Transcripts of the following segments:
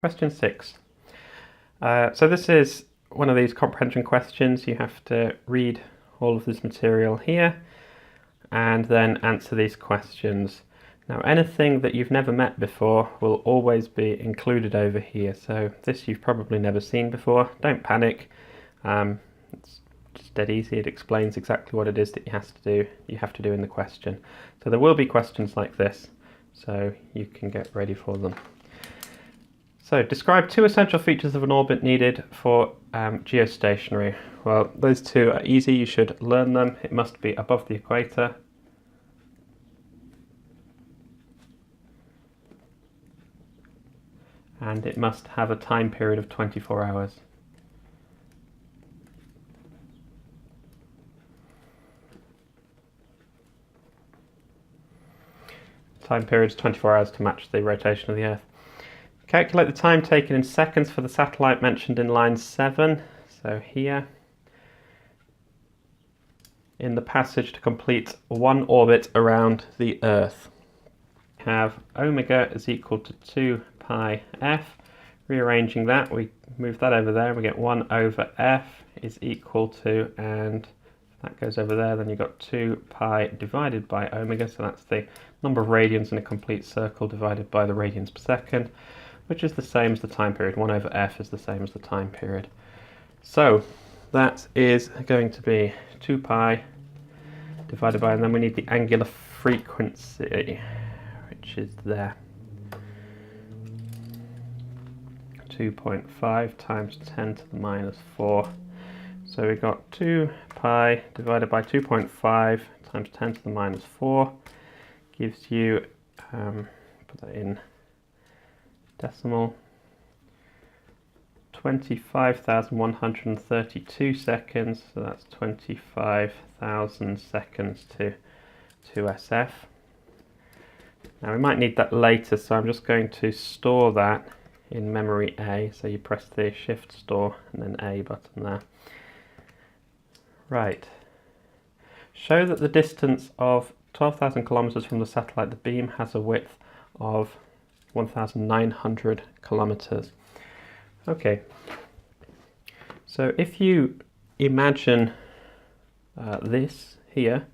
Question 6. So this is one of these comprehension questions. You have to read all of this material here and then answer these questions. Now, anything that you've never met before will always be included over here. So this you've probably never seen before. Don't panic. It's just dead easy. It explains exactly what it is that you have to do in the question. So there will be questions like this, so you can get ready for them. So, describe two essential features of an orbit needed for geostationary. Well, those two are easy, you should learn them. It must be above the equator. And it must have a time period of 24 hours. Time period is 24 hours to match the rotation of the Earth. Calculate the time taken in seconds for the satellite mentioned in line 7. So here, in the passage to complete one orbit around the Earth. We have omega is equal to 2 pi f. Rearranging that, we move that over there, we get 1 over f is equal to, and if that goes over there, then you've got 2 pi divided by omega, so that's the number of radians in a complete circle divided by the radians per second, which is the same as the time period. 1 over f is the same as the time period. So that is going to be 2 pi divided by, and then we need the angular frequency, which is there. 2.5 times 10 to the minus 4. So we've got 2 pi divided by 2.5 times 10 to the minus 4 gives you, put that in decimal, 25,132 seconds, so that's 25,000 seconds to 2SF. Now we might need that later, so I'm just going to store that in memory A, so you press the shift store and then A button there. Right. Show that the distance of 12,000 kilometers from the satellite, the beam has a width of 1,900 kilometers. Okay, so if you imagine this here,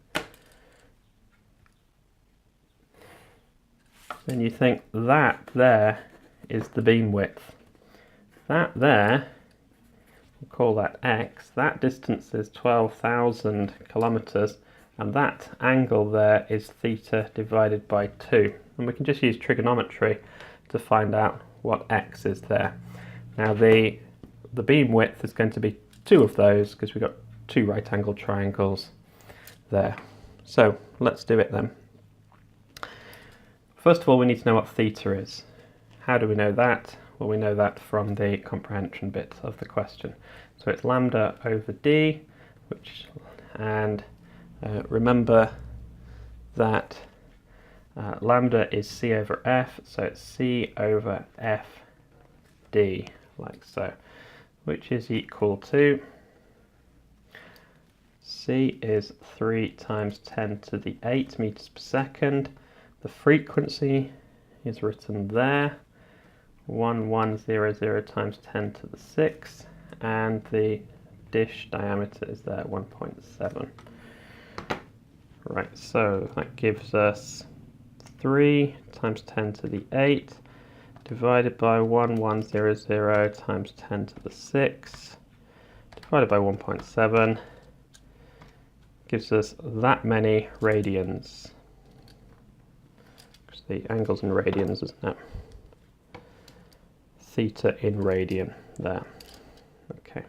then you think that there is the beam width. That there, we'll call that x, that distance is 12,000 kilometers, and that angle there is theta divided by 2. And we can just use trigonometry to find out what x is there. Now the beam width is going to be 2 of those because we've got 2 right angled triangles there. So let's do it then. First of all, we need to know what theta is. How do we know that? Well, we know that from the comprehension bit of the question. So it's lambda over d, remember that lambda is c over f, so it's c over f d, like so, which is equal to, c is 3 times 10 to the 8 meters per second. The frequency is written there, 1100 times 10 to the 6, and the dish diameter is there, 1.7. Right, so that gives us 3 times 10 to the 8 divided by 1100 times 10 to the 6 divided by 1.7 gives us that many radians. Because the angle's in radians, isn't it? Theta in radian there. Okay,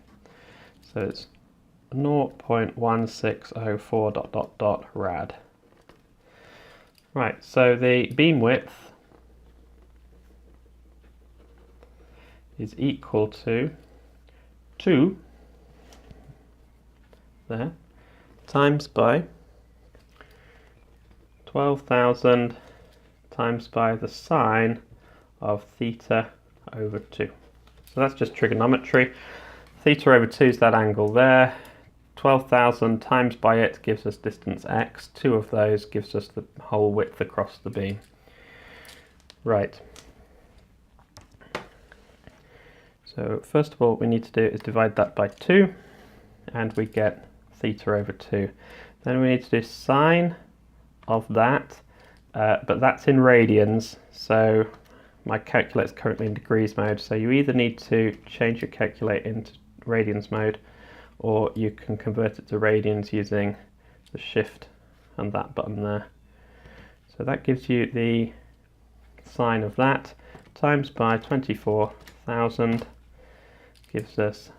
so it's 0.1604 ... rad. Right, so the beam width is equal to 2 there times by 12,000 times by the sine of theta over 2. So that's just trigonometry. Theta over 2 is that angle there. 12,000 times by it gives us distance x. 2 of those gives us the whole width across the beam. Right. So first of all, what we need to do is divide that by 2, and we get theta over 2. Then we need to do sine of that, but that's in radians, so my calculator is currently in degrees mode, so you either need to change your calculator into radians mode, or you can convert it to radians using the shift and that button there. So that gives you the sine of that times by 24,000 gives us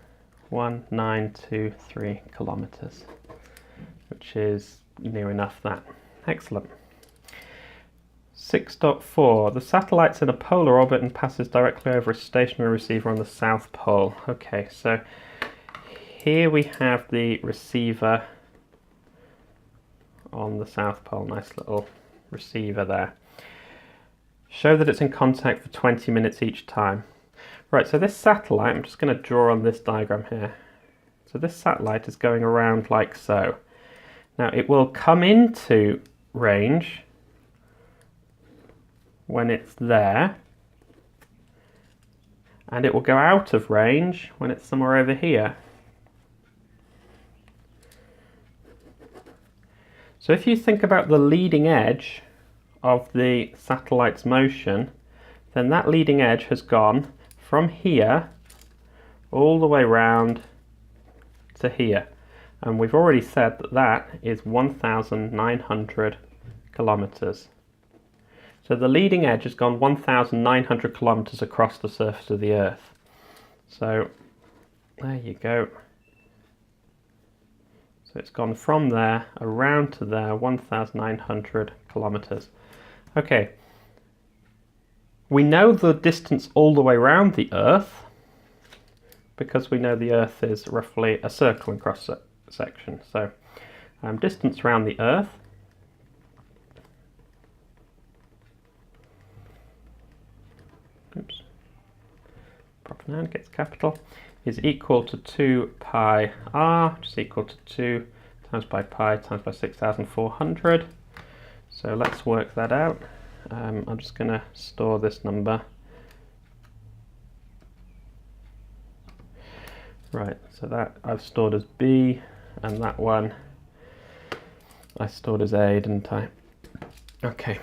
1923 kilometers, which is near enough that. Excellent. 6.4. The satellite's in a polar orbit and passes directly over a stationary receiver on the South Pole. Okay, so here we have the receiver on the South Pole. Nice little receiver there. Show that it's in contact for 20 minutes each time. Right, so this satellite, I'm just going to draw on this diagram here. So this satellite is going around like so. Now it will come into range when it's there, and it will go out of range when it's somewhere over here. So if you think about the leading edge of the satellite's motion, then that leading edge has gone from here all the way round to here, and we've already said that that is 1,900 kilometers. So the leading edge has gone 1,900 kilometers across the surface of the Earth. So there you go. So it's gone from there around to there, 1,900 kilometers. Okay, we know the distance all the way around the Earth because we know the Earth is roughly a circle in cross section. So distance around the Earth proper noun gets capital, is equal to 2 pi r, which is equal to 2 times by pi times by 6,400. So let's work that out. I'm just going to store this number. Right, so that I've stored as B, and that one I stored as A, didn't I? Okay.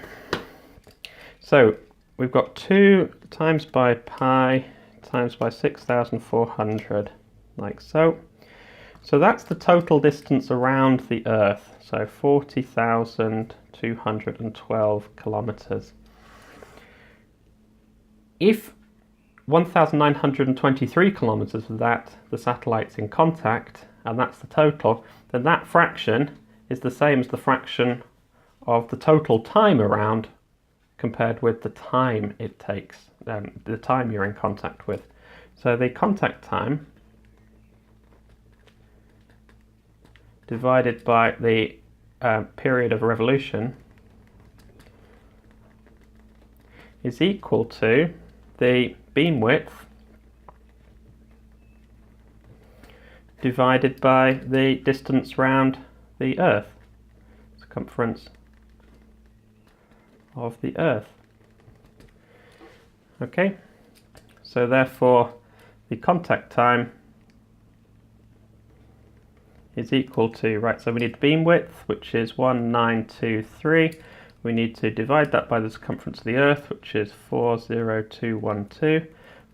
So we've got 2 times by pi times by 6,400, like so. So that's the total distance around the Earth, so 40,212 kilometers. If 1,923 kilometers of that, the satellite's in contact, and that's the total, then that fraction is the same as the fraction of the total time around compared with the time it takes, the time you're in contact with. So the contact time divided by the period of revolution is equal to the beam width divided by the distance round the Earth, circumference of the Earth. Okay, so therefore the contact time is equal to, right, so we need the beam width, which is 1923. We need to divide that by the circumference of the Earth, which is 40212.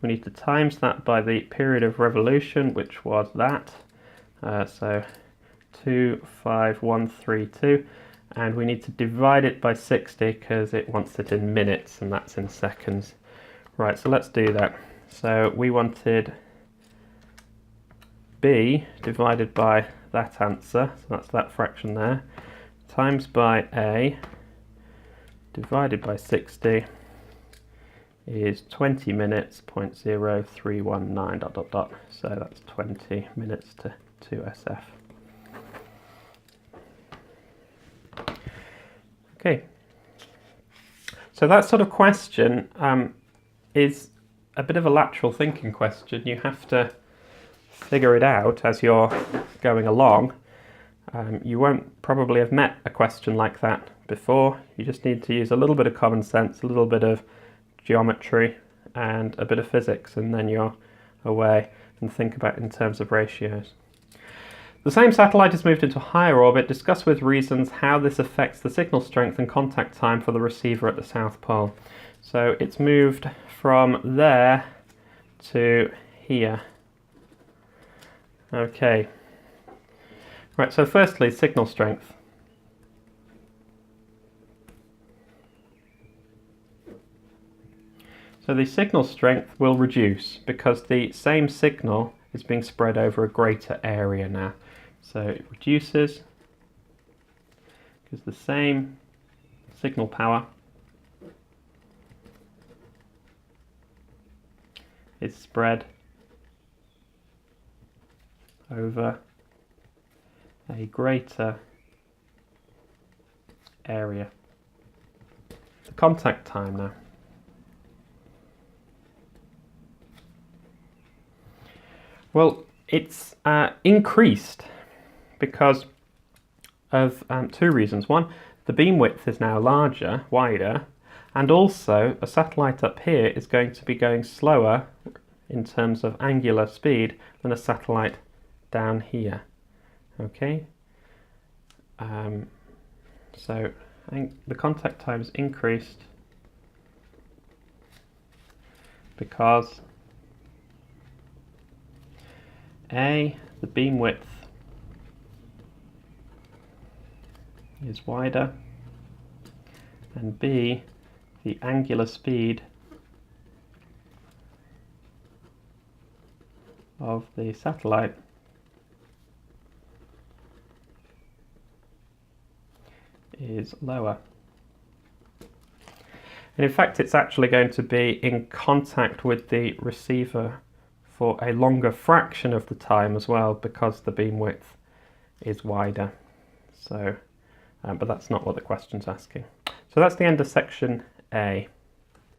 We need to times that by the period of revolution, which was that, so 25132, and we need to divide it by 60 because it wants it in minutes, and that's in seconds. Right, so let's do that. So we wanted B divided by that answer, so that's that fraction there, times by A divided by 60 is 20 minutes, 0.0319 dot dot dot. So that's 20 minutes to 2SF. Okay, so that sort of question is a bit of a lateral thinking question. You have to figure it out as you're going along. You won't probably have met a question like that before. You just need to use a little bit of common sense, a little bit of geometry and a bit of physics, and then you're away and think about it in terms of ratios. The same satellite is moved into higher orbit. Discuss with reasons how this affects the signal strength and contact time for the receiver at the South Pole. So it's moved from there to here. Okay. Right, so firstly, signal strength. So the signal strength will reduce because the same signal is being spread over a greater area now. So it reduces because the same signal power is spread over a greater area. The contact time now. Well, it's increased because of two reasons. One, the beam width is now larger, wider, and also a satellite up here is going to be going slower in terms of angular speed than a satellite down here. Okay, so I think the contact time is increased because A, the beam width is wider, and B, the angular speed of the satellite is lower. And in fact, it's actually going to be in contact with the receiver for a longer fraction of the time as well, because the beam width is wider. So, but that's not what the question's asking. So that's the end of section A.